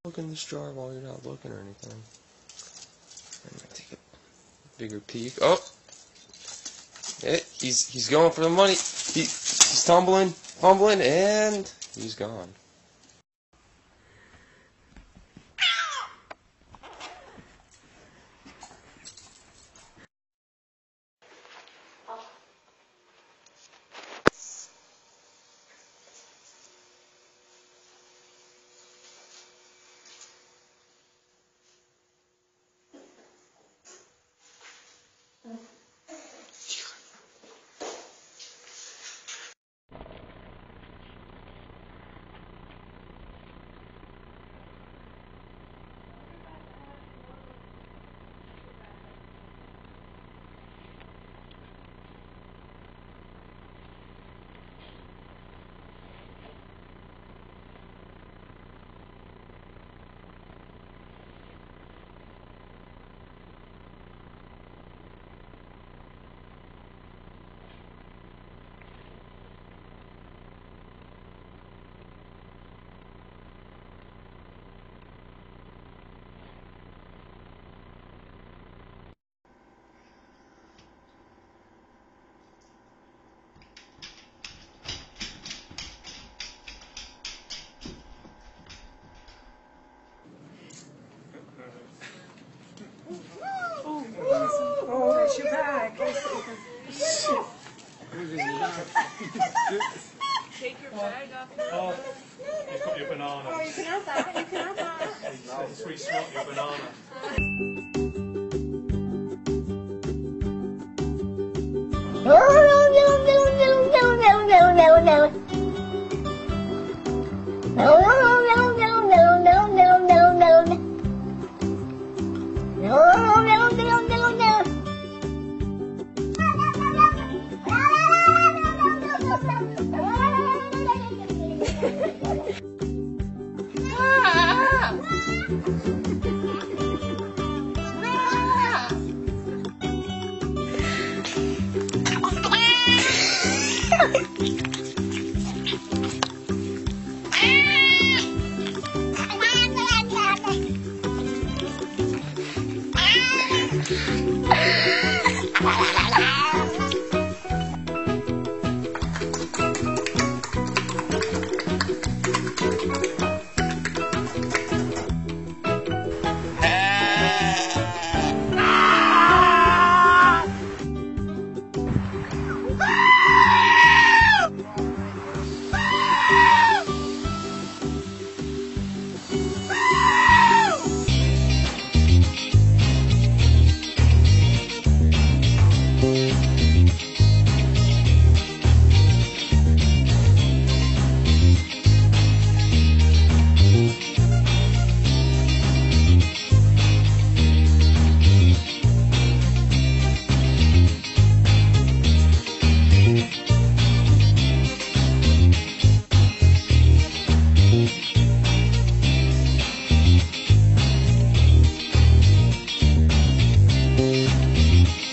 Look in this jar while you're not looking or anything. I'm gonna take a bigger peek. Oh, yeah, he's going for the money. He's tumbling, fumbling, and he's gone. Oh, that's your bag. Take your bag off. Oh, you've got your banana. Oh, you can have that. You can have that. It's sweet spot, your banana. Ah!